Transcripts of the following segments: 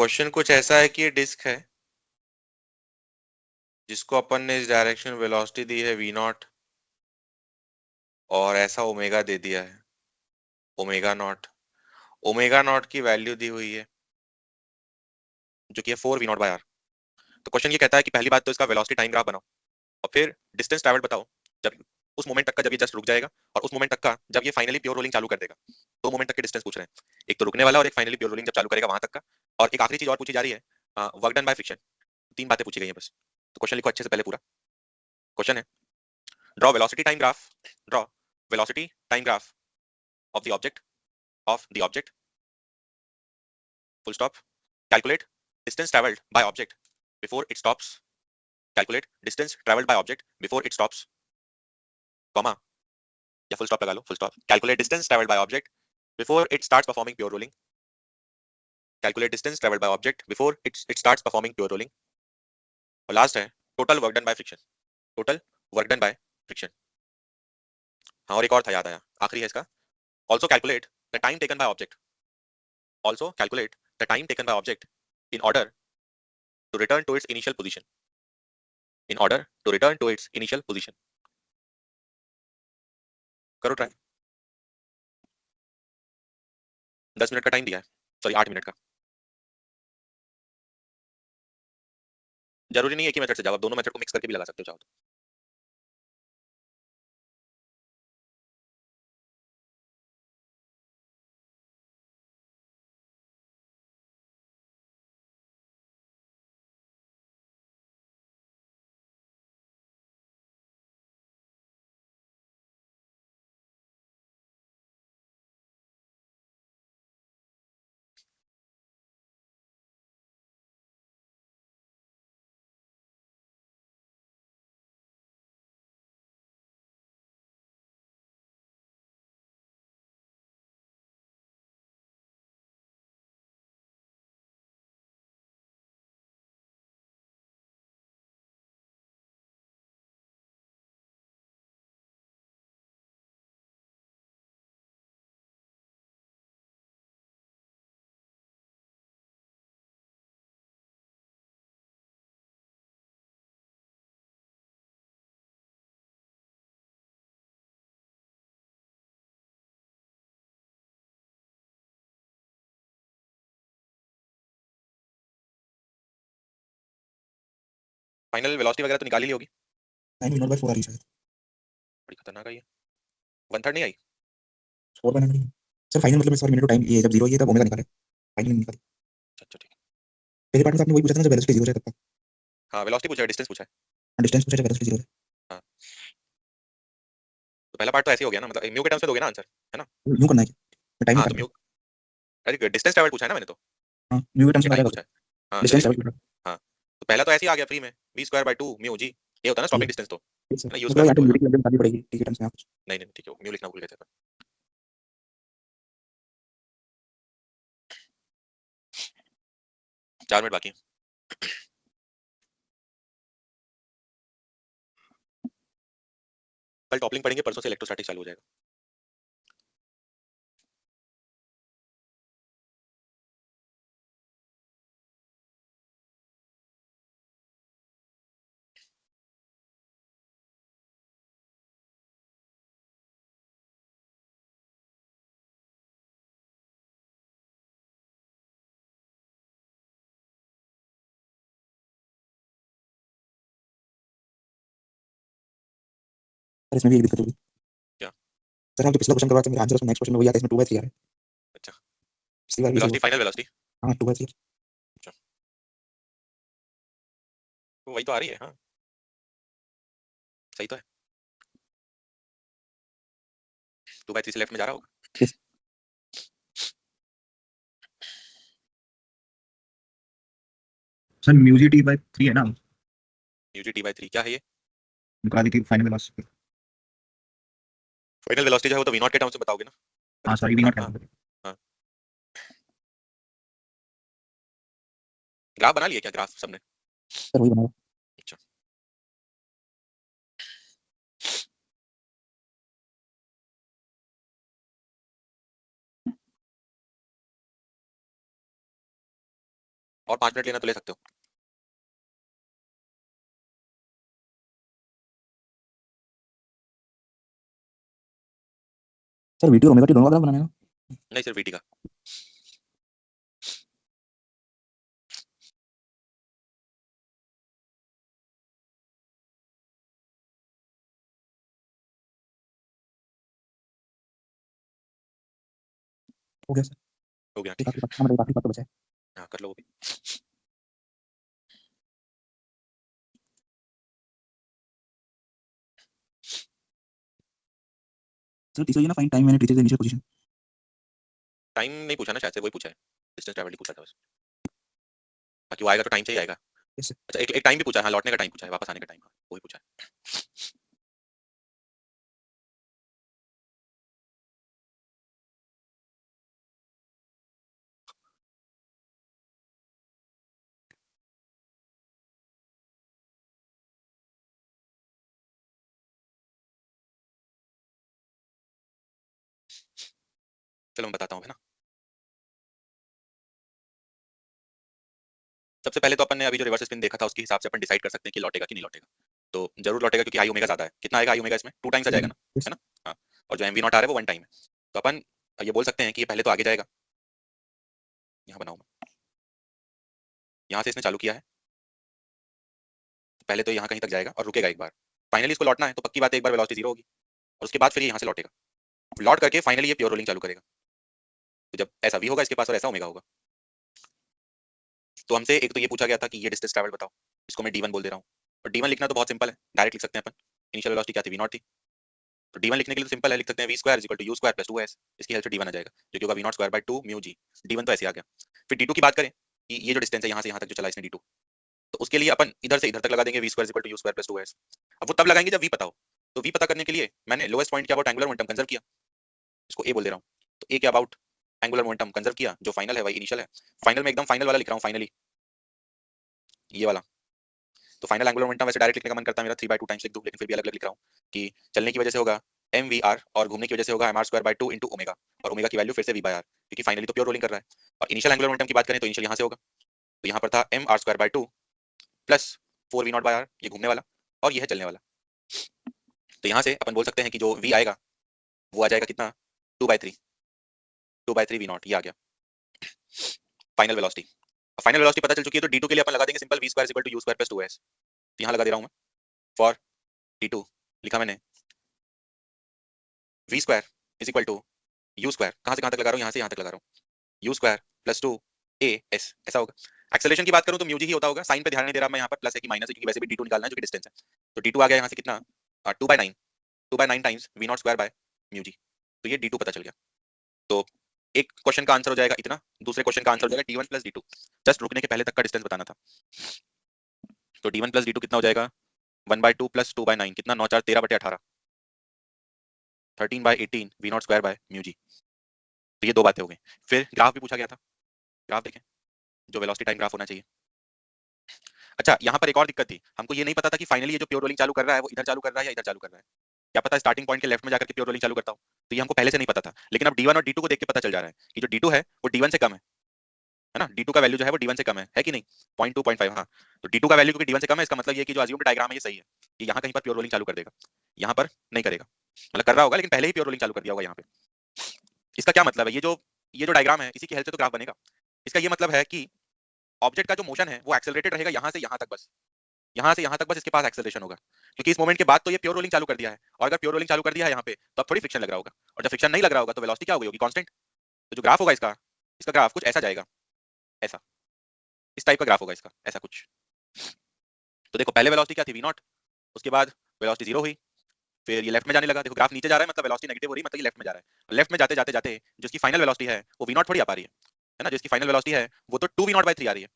Question कुछ ऐसा है कि ये डिस्क है जिसको अपन ने इस डायरेक्शन वेलोसिटी दी है v नॉट और ऐसा ओमेगा दे दिया है ओमेगा नॉट की वैल्यू दी हुई है जो कि है 4v0/r। तो क्वेश्चन ये कहता है कि पहली बात तो इसका वेलोसिटी टाइम ग्राफ बनाओ और फिर डिस्टेंस ट्रैवल बताओ जब उस मोमेंट तक का जब ये जस्ट रुक जाएगा और उस मोमेंट तक का जब ये फाइनली प्योर रोलिंग चालू कर देगा। दो मोमेंट तक के डिस्टेंस पूछ रहे हैं, एक तो रुकने वाला और एक फाइनली प्योर रोलिंग जब चालू करेगा वहां तक का। और एक आखिरी चीज और पूछी जा रही है, वर्क डन बाय फ्रिक्शन। तीन बातें पूछी गई हैं बस। तो क्वेश्चन लिखो अच्छे से पहले पूरा। क्वेश्चन है draw velocity time graph draw velocity time graph of the object full stop, calculate distance traveled by object before it stops, calculate distance traveled by object before it stops, comma या full stop लगा लो, full stop, calculate distance traveled by object before it starts performing pure rolling, calculate distance traveled by object before it starts performing pure rolling, और last है total work done by friction, total work done by friction। हाँ और एक और था, याद आया, आखिरी है इसका, also calculate the time taken by object, also calculate the time taken by object in order to return to its initial position, in order to return to its initial position। करो ट्राई। 10 मिनट का time दिया है, sorry 8 minute का। जरूरी नहीं है कि method से जाओ, आप दोनों मेथड को मिक्स करके भी लगा सकते हो चाहो तो। फाइनल वेलोसिटी वगैरह तो निकाल ही ली होगी। 9v0/4 आ रही है शायद। बड़ी खतरनाक आई है। 1/3 नहीं आई। 4/9 सर फाइनल मतलब इस बार मिनट टाइम ये जब 0 है तब ओमेगा निकाले, फाइनल निकाले। अच्छा ठीक है। पहले पार्ट में आपने वही पूछा था ना जब वेलोसिटी 0 है तब का। हाँ वेलोसिटी पूछा है, डिस्टेंस पूछा है। डिस्टेंस पूछा है, वेलोसिटी 0 है। हाँ तो पहला पार्ट तो ऐसे ही हो गया ना, मतलब म्यू के टर्म्स में दोगे ना आंसर, है ना। यूं करना है क्या टाइम हाँ तो निकालना है। म्यू, अरे डिस्टेंस ट्रैवल पूछा है ना मैंने तो, हां म्यू के टर्म्स ये में आ टाइम जाएगा। पूछा है। हाँ डिस्टेंस चलेगा। ट्रैवल। हाँ तो पहला तो ऐसे ही आ गया फ्री में, v²/2 म्यू जी, ये होता है ना स्टॉपिंग डिस्टेंस तो, ठीक है सर, ना, u² मतलब यहाँ बाई पे टू है। म्यू की वैल्यू निकालनी पड़ेगी ठीक है टर्म्स में आप। नहीं नहीं ठीक है, म्यू लिखना भूल गए थे अपन। 4 मिनट बाकी है। कल टॉपलिंग पढ़ेंगे, परसों से इलेक्ट्रोस्टैटिक चालू हो जाएगा। सर इसमें भी एक दिक्कत होगी। क्या। सर हम जो पिछला क्वेश्चन करवा थे मेरा आंसर उसमें नेक्स्ट क्वेश्चन में वही आता है, इसमें 2/3 आ रहा है। अच्छा पिछली बार भी वेलोसिटी, हुआ। Final velocity. हां 2/3। अच्छा तो वही तो आ रही है, हाँ सही तो है। 2/3 से लेफ्ट में जा रहा होगा। सर म्यू जी t/3 है ना, म्यू जी t/3 क्या है ये। निकाली थी फाइनल वेलोसिटी। फाइनल वेलोसिटी जो है वो तो v0 के टर्म्स में बताओगे ना। हां सॉरी हाँ v0 हाँ है। हाँ। ग्राफ बना लिया क्या, ग्राफ सबने। सर वही बनाया। अच्छा और 5 मिनट लेना तो ले सकते हो। सर वीटी और ओमेगा टी दोनों का ग्राफ बनाना है ना? नहीं, सिर्फ वीटी का। हो गया सर। हो गया, एक ठीक है। आखिरी बात, हमारा एक आखिरी बात तो बचा है। हाँ, कर लो वो भी। सर तीसरा ये ना, find time when it reaches the initial position. Time नहीं पूछा ना शायद से, वही पूछा है। डिस्टेंस ट्रैवल ही पूछा था बस। बाकी वो आएगा तो टाइम से ही आएगा। Yes sir. अच्छा, एक टाइम भी पूछा है, हाँ, लौटने का टाइम पूछा है, वापस आने का टाइम, हाँ, वही पूछा है। चलो मैं बताता हूँ, है ना। सबसे पहले तो अपन ने अभी जो रिवर्स स्पिन देखा था उसके हिसाब से अपन डिसाइड कर सकते हैं कि लौटेगा कि नहीं लौटेगा। तो जरूर लौटेगा, क्योंकि आई ओमेगा ज्यादा है। कितना आएगा आई ओमेगा इसमें? 2 टाइम्स आ जाएगा ना, यस। है ना। हाँ, और जो एमवी नॉट आ रहा है वो 1 टाइम है। तो अपन ये बोल सकते हैं कि ये पहले तो आगे जाएगा। यहाँ बनाऊँ मैं, यहाँ से इसने चालू किया है, तो पहले तो यहाँ कहीं तक जाएगा और रुकेगा एक बार। फाइनली इसको लौटना है, तो पक्की बात है एक बार वेलोसिटी 0 होगी, और उसके बाद फिर ये यहाँ से लौटेगा। लौट करके फाइनली ये प्योर रोलिंग चालू करेगा। तो जब ऐसा वी होगा इसके पास और ऐसा ओमेगा होगा, तो हमसे एक तो ये पूछा गया था कि ये डिस्टेंस ट्रैवल बताओ। इसको मैं D1 बोल दे रहा हूँ। और D1 लिखना तो बहुत सिंपल है, डायरेक्ट लिख सकते हैं अपन। इनिशियल वेलोसिटी क्या थी? V0 थी। तो D1 लिखने के लिए तो सिंपल है, लिख सकते हैं v square is equal to u square plus 2s। इसकी हेल्प से D1 आ जाएगा, जो कि होगा v0 square by 2 mu g। D1 तो ऐसे आ गया। फिर D2 की बात करें कि ये जो डिस्टेंस है यहाँ से यहाँ तक जो चला इसने D2, तो उसके लिए अपन इधर से इधर तक लगा देंगे v square is equal to u square plus 2s। अब वो तब लगाएंगे जब v पता हो। तो v पता करने के लिए मैंने लोएस्ट पॉइंट क्या अबाउट एंगुलर मोमेंटम कंजर्व किया, इसको a बोल दे रहा हूँ। तो a क्या अबाउट एंगुलर मोमेंटम कंजर्व किया, जो फाइनल है वही इनिशियल है। फाइनल में एकदम फाइनल वाला लिख रहा हूँ, फाइनली ये वाला। तो फाइनल एंगुलर मोमेंटम वैसे डायरेक्ट लिखने का मन करता है मेरा 3/2 टाइम्स लिख दूं, लेकिन फिर भी अलग अलग लिख रहा हूँ कि चलने की वजह से होगा mvr, और घूमने की वजह से होगा mr square by 2 into omega. और ओमेगा की वैल्यू फिर से v बाय r, क्योंकि फाइनली तो प्योर रोलिंग कर रहा है। और इनिशियल एंगुलर मोमेंटम की बात करें तो इनिशियल यहाँ से होगा, तो यहाँ पर था mr square by 2 plus 4v0 by r, ये घूमने वाला, और ये है चलने वाला। तो यहाँ से अपन बोल सकते हैं कि जो v आएगा वो आ जाएगा कितना? 2/3, 2/3 v0, ये आ गया फाइनल वेलोसिटी। फाइनल वेलोसिटी पता चल चुकी है, तो d2 के लिए अपन लगा देंगे simple v square is equal to u square plus 2s। यहाँ लगा दे रहा हूँ मैं, फॉर d2 लिखा मैंने v square is equal to u square, कहाँ से कहाँ तक लगा रहा हूँ? यहाँ से यहाँ तक लगा रहा हूँ, u स्क्वायर प्लस 2 as, ऐसा होगा। एक्सेलरेशन की बात करूँ तो म्यू जी ही होता होगा, साइन पे ध्यान नहीं दे रहा मैं, यहाँ पर प्लस है कि माइनस है, क्योंकि वैसे भी d2 निकालना है जो कि डिस्टेंस है। तो d2 आ गया यहाँ से कितना? 2/9, 2/9 times v0 square by mu G. तो ये d2 पता चल गया। तो एक क्वेश्चन का आंसर हो जाएगा इतना, दूसरे क्वेश्चन का आंसर हो जाएगा d1 प्लस d2। जस्ट रुकने के पहले तक का डिस्टेंस बताना था। तो d1 प्लस d2 कितना हो जाएगा? 1/2 प्लस 2/9 कितना? 9 4 13/18, 13/18 v0 square by mu G. तो ये दो बातें हो गई। फिर ग्राफ भी पूछा गया था, ग्राफ देखें, जो वेलोसिटी टाइम ग्राफ होना चाहिए। अच्छा, यहाँ पर एक और दिक्कत थी, हमको ये नहीं पता था कि फाइनली ये जो प्योर रोलिंग चालू कर रहा है वो इधर चालू कर रहा है या इधर चालू कर रहा है। क्या पता स्टार्टिंग पॉइंट के लेफ्ट में जाकर के प्योर रोलिंग चालू करता हूँ, तो ये हमको पहले से नहीं पता था। लेकिन अब D1 और D2 को देख के पता चल जा रहा है कि जो D2 है वो D1 से कम है ना। D2 का वैल्यू जो है वो D1 से कम है कि नहीं? 0.2 0.5, हाँ। तो D2 का वैल्यू क्योंकि D1 से कम है, इसका मतलब ये कि जो अज्यूम्ड डायग्राम है ये सही है, कि यहाँ कहीं पर प्योर रोलिंग चालू कर देगा, यहाँ पर नहीं करेगा। मतलब कर रहा होगा लेकिन पहले ही प्योर रोलिंग चालू कर दिया होगा यहाँ पे। इसका क्या मतलब है? ये जो डायग्राम है इसी की हेल्प से तो ग्राफ बनेगा। इसका ये मतलब है कि ऑब्जेक्ट का जो मोशन है वो एक्सेलरेटेड रहेगा यहाँ से यहाँ तक बस, यहाँ से यहाँ तक बस इसके पास एक्सेलरेशन होगा, क्योंकि इस मोमेंट के बाद तो ये प्योर रोलिंग चालू कर दिया है। और अगर प्योर रोलिंग चालू कर दिया है यहाँ पे, तो अब थोड़ी फ्रिक्शन लग रहा होगा, और जब फ्रिक्शन नहीं लग रहा होगा तो वेलोसिटी क्या हो गई होगी? कांस्टेंट। तो जो ग्राफ होगा इसका, इसका ग्राफ कुछ ऐसा जाएगा, ऐसा, इस टाइप का ग्राफ होगा इसका, ऐसा कुछ। तो देखो पहले वेलोसिटी क्या थी? v0, उसके बाद वेलोसिटी 0 हुई, फिर ये लेफ्ट में जाने लगा। देखो ग्राफ नीचे जा रहा है मतलब वेलोसिटी नेगेटिव हो रही है, मतलब ये लेफ्ट में जा रहा है। लेफ्ट में जाते जाते जाते जो इसकी फाइनल वेलोसिटी है वो v0 थोड़ी आ पा रही है ना। जो इसकी फाइनल वेलोसिटी है वो तो 2v0/3 आ रही है,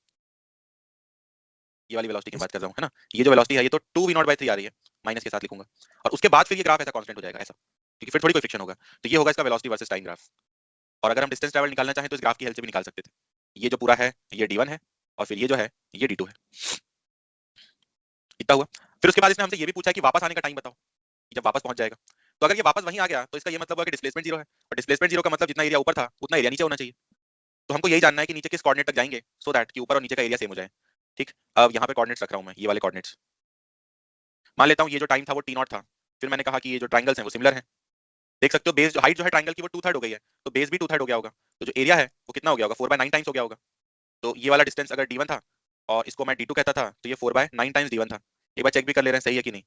ये वाली वेलोसिटी की बात कर रहा हूँ, है ना। ये जो वेलोसिटी है ये तो 2v0/3 आ रही है, माइनस के साथ लिखूंगा। और उसके बाद फिर ये ग्राफ ऐसा कांस्टेंट हो जाएगा, ऐसा, क्योंकि फिर थोड़ी कोई फ्रिक्शन होगा। तो ये होगा इसका वेलोसिटी वर्सेस टाइम ग्राफ। और अगर हम डिस्टेंस ट्रैवल निकालना चाहें तो इस ग्राफ की हेल्प से भी निकाल सकते थे। ये जो पूरा है ये d1 है, और फिर ये जो है ये d2 है, इतना हुआ। फिर उसके बाद इसने हमसे ये भी पूछा है कि वापस आने का टाइम बताओ, कि जब वापस पहुंच जाएगा। तो अगर ये वापस वहीं आ गया तो इसका ये मतलब हुआ कि डिस्प्लेसमेंट 0 है, और डिस्प्लेसमेंट 0 का मतलब जितना एरिया ऊपर था उतना एरिया नीचे होना चाहिए। तो हमको यही जानना है कि नीचे किस कोऑर्डिनेट तक जाएंगे सो दैट कि ऊपर और नीचे का एरिया सेम हो जाए। ठीक, अब यहाँ पे कोऑर्डिनेट्स रख रहा हूँ मैं, ये वाले कोऑर्डिनेट्स। मान लेता हूँ ये जो टाइम था वो टी नॉट था, फिर मैंने कहा कि ये जो ट्राइंगल्स हैं वो सिमिलर हैं। देख सकते हो बेस जो हाइट जो है ट्राइंगल की वो 2/3 हो गई है, तो बेस भी 2/3 हो गया होगा। तो जो एरिया है वो कितना हो गया होगा, 4/9 टाइम्स हो गया होगा। तो ये वाला डिस्टेंस अगर d1 था और इसको मैं d2 कहता था, तो ये 4/9 टाइम्स d1 था। एक बार चेक भी कर ले रहे हैं सही है कि नहीं।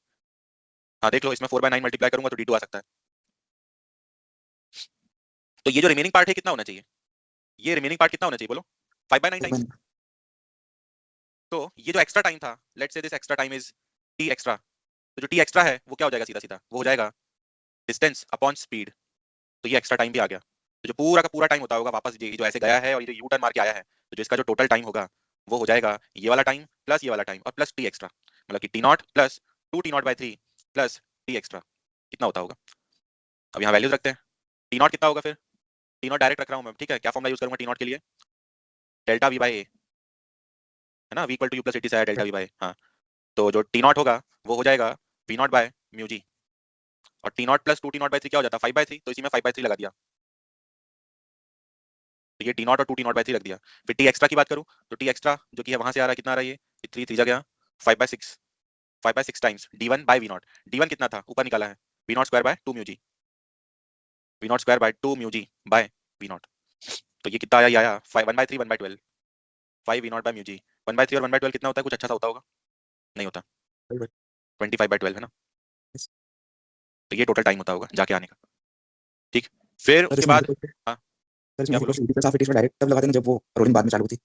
हाँ देख लो, इसमें 4/9 मल्टीप्लाई करूंगा तो d2 आ सकता है। तो ये जो रिमेनिंग पार्ट है कितना होना चाहिए, ये रिमेनिंग पार्ट कितना होना चाहिए बोलो, 5/9 टाइम्स। तो ये जो एक्स्ट्रा टाइम था, let's say this extra time is t extra, तो जो t एक्स्ट्रा है वो क्या हो जाएगा, सीधा सीधा वो हो जाएगा डिस्टेंस अपॉन स्पीड। तो ये एक्स्ट्रा टाइम भी आ गया। तो जो पूरा का पूरा टाइम होता होगा वापस ये जो ऐसे गया है और ये जो यू टर्न मार के आया है, तो जो इसका जो टोटल टाइम होगा वो हो जाएगा ये वाला टाइम प्लस ये वाला टाइम और प्लस टी एक्स्ट्रा, मतलब कि T not plus 2t0/3 plus T extra कितना होता होगा। अब यहाँ वैल्यूज रखते हैं। टी नॉट कितना होगा, फिर टी नॉट डायरेक्ट रख रहा हूँ मैं, ठीक है। क्या फॉर्मूला यूज करूंगा टी नॉट के लिए, डेल्टा वी बाई ए, है ना, V equal to U plus A T से आया डेल्टा वी बाई। हाँ, तो जो टी नॉट होगा वो हो जाएगा वी नॉट बाय म्यू जी, और टी नॉट प्लस 2t0/3 क्या हो जाता है 5/3, तो इसी में 5/3 लगा दिया। तो ये टी नॉट और 2t0/3 रख दिया। फिर टी एक्स्ट्रा की बात करूं तो टी एक्स्ट्रा जो कि है वहां से आ रहा है, कितना आ रहा है, ये 3 3 जा गया 5/6, 5/6 times d1 bye V not. d1 कितना था ऊपर निकाला है, V naught square by 2 mu G, V naught square by 2 mu G by V naught. तो ये कितना आया, ये आया 1/3 1/12, 5 V naught by mu G. 1/3 और 1/12 कितना होता है, कुछ अच्छा सा होता होगा, नहीं होता, 25/12 है ना। तो ये टोटल टाइम होता होगा जाके आने का। ठीक, फिर सर उसके इसमें बाद हाँ सर इसमें क्या बोलो, डायरेक्ट तब लगाते हैं जब वो रोलिंग बाद में चालू होती है।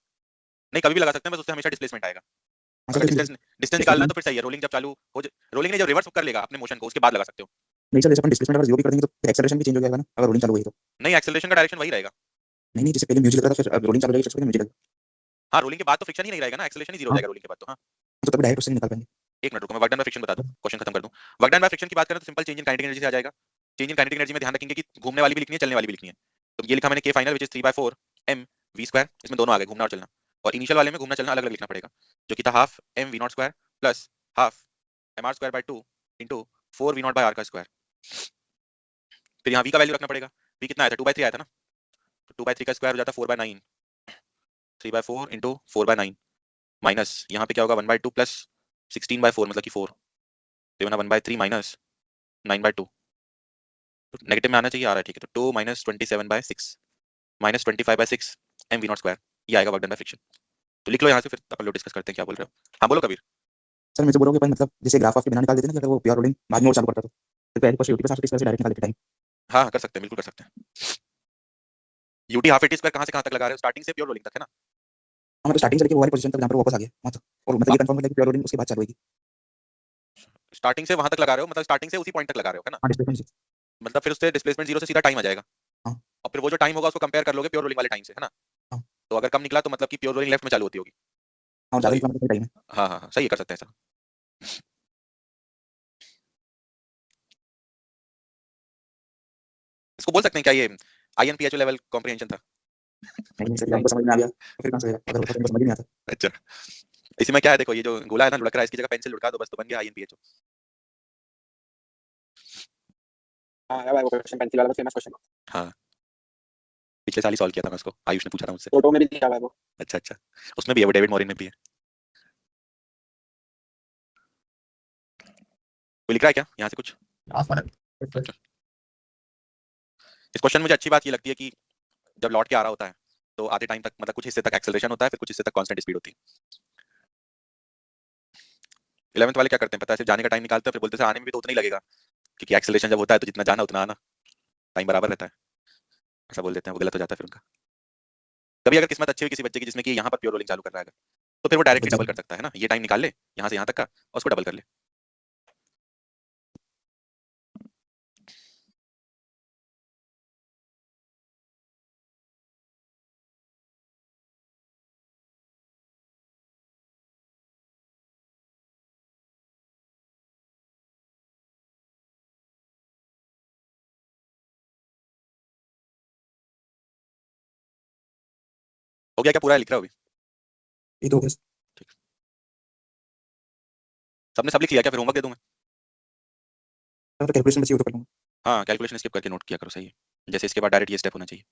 नहीं कभी भी लगा सकते हैं, बस उससे हमेशा डिस्प्लेसमेंट आएगा। हाँ अगर सर, डिस्टेंस डिस्टेंस निकालना है तो फिर सही है, रोलिंग जब चालू हो रोलिंग ने जब रिवर्स कर लेगा अपने मोशन को उसके बाद लगा सकते हो। नहीं सर, जैसे अपन डिस्प्लेसमेंट अगर 0 भी कर देंगे तो फिर एक्सेलरेशन भी चेंज हो जाएगा ना, अगर रोलिंग चालू हुई तो। नहीं, एक्सेलरेशन का डायरेक्शन वही रहेगा। नहीं नहीं, जैसे पहले म्यूजिक लग रहा था, फिर अब रोलिंग चालू हो जाएगी, फिर म्यूजिक लगेगा। हाँ, रोलिंग के बाद तो फ्रिक्शन ही नहीं रहेगा ना, एक्सेलरेशन ही जीरो हो हाँ, जाएगा रोलिंग के बाद तो। हाँ, तो तब डायरेक्ट उससे नहीं निकाल पाएंगे। एक मिनट रुको, मैं वर्क डन बाय फ्रिक्शन बता दूं, क्वेश्चन खत्म कर दूं। वर्क डन बाय फ्रिक्शन की बात करें तो simple change in kinetic energy से आ जाएगा। चेंज इन काइनेटिक एनर्जी में ध्यान रखेंगे कि घूमने वाली भी लिखनी है, चलने वाली भी लिखनी है। तो ये लिखा मैंने k final which is 3/4 m v square, इसमें दोनों आ गए, घूमना और चलना। और इनिशियल वाले में घूमना चलना अलग अलग लिखना पड़ेगा, जो कि था half m v naught square plus half mr square by 2 into 4 v naught by r का स्क्वायर। फिर यहाँ v का वैल्यू रखना पड़ेगा, v कितना आया था 2/3 आया था ना, तो 2/3 का स्क्वायर हो जाता है 4/9, 3/4 इंटू 4/9 माइनस यहाँ पे क्या होगा 1/2 प्लस 16/4 मतलब कि 4, तो ये बना 1/3 माइनस 9/2, तो नेगेटिव में आना चाहिए, आ रहा है, ठीक है। तो 2 minus 27/6 minus 25/6 M V naught square, ये आएगा वर्क डन बाय फ्रिक्शन। तो लिख लो यहाँ से, फिर अपन लोग डिस्कस करते हैं क्या बोल रहे हो। हाँ बोलो कबीर। सर मैं तो बोल रहा हूँ कि अपन मतलब जैसे ग्राफ ऑफ के बिना निकाल देते हैं ना, कि अगर वो प्योर रोलिंग बाद में और चालू करता तो पहले फर्स्ट यूटी पे साथ से डायरेक्ट निकाल देते टाइम। हाँ कर सकते हैं, बिल्कुल कर सकते हैं। यूटी हाफ एटी स्क्वायर कहाँ से कहाँ तक लगा रहे हो, स्टार्टिंग से प्योर रोलिंग तक है ना। हाँ मतलब स्टार्टिंग से लेके वो वाली पोजीशन तक जहाँ पर वो वापस आ गया वहाँ तक, और मतलब ये कंफर्म है कि प्योर रोलिंग उसके बाद चालू होगी। स्टार्टिंग से वहां तक लगा रहे हो, मतलब स्टार्टिंग से उसी पॉइंट तक लगा रहे हो, है ना। हाँ डिस्प्लेसमेंट से। मतलब फिर उससे डिस्प्लेसमेंट जीरो से सीधा टाइम आ जाएगा, हाँ और फिर वो जो टाइम होगा उसको कंपेयर कर लोगे प्योर रोलिंग वाले टाइम से, है ना। हाँ। तो अगर कम निकला तो मतलब कि प्योर रोलिंग लेफ्ट में चालू होती होगी। और ज़्यादा सॉरी, निकला मतलब टाइम है। हाँ हाँ हाँ सही है, कर सकते हैं ऐसा। इसको बोल सकते हैं क्या, ये INPHO लेवल कॉम्प्रिहेंशन था। नहीं सर, आपको समझ में आ गया तो फिर कहाँ से अगर होता तो समझ ही नहीं आता। अच्छा, इसी में क्या है, देखो ये जो गोला है ना लुढ़क रहा है, इसकी जगह पेंसिल लुढ़का दो बस, तो बन गया INPHO। हाँ यार, वो क्वेश्चन पेंसिल वाला फेमस क्वेश्चन हाँ, पिछले साल ही सॉल्व किया था मैं उसको, आयुष ने पूछा था मुझसे। फोटो में भी दिया हुआ है वो। अच्छा अच्छा, उसमें भी है वो, डेविड मॉरिन में भी है। कोई लिख रहा है क्या यहाँ से कुछ। इस क्वेश्चन में मुझे अच्छी बात ये लगती है कि जब लौट के आ रहा होता है तो आधे टाइम तक मतलब कुछ हिस्से तक एक्सेलरेशन होता है, फिर कुछ हिस्से तक कांस्टेंट स्पीड होती है। 11th वाले क्या करते हैं पता है, सिर्फ जाने का टाइम निकालते हैं, फिर बोलते हैं आने में भी तो उतना ही लगेगा, क्योंकि एक्सेलरेशन जब होता है तो जितना जाना उतना आना, टाइम बराबर रहता है, ऐसा बोल देते हैं, वो गलत हो जाता है फिर उनका। कभी अगर किस्मत अच्छी हुई किसी बच्चे की जिसमें कि यहाँ पर प्योर रोलिंग चालू कर रहा है, तो फिर वो डायरेक्टली डबल कर सकता है ना, ये टाइम निकाल ले यहाँ से यहाँ तक का और उसको डबल कर ले। हो गया क्या, पूरा लिख रहा हो अभी। ये तो हो गया। ठीक, सबने सब लिख लिया क्या, फिर होमवर्क दे दूं मैं। कैलकुलेशन बची हो तो कर लूंगा। हाँ कैलकुलेशन स्किप करके नोट किया करो, सही है, जैसे इसके बाद डायरेक्ट ये स्टेप होना चाहिए।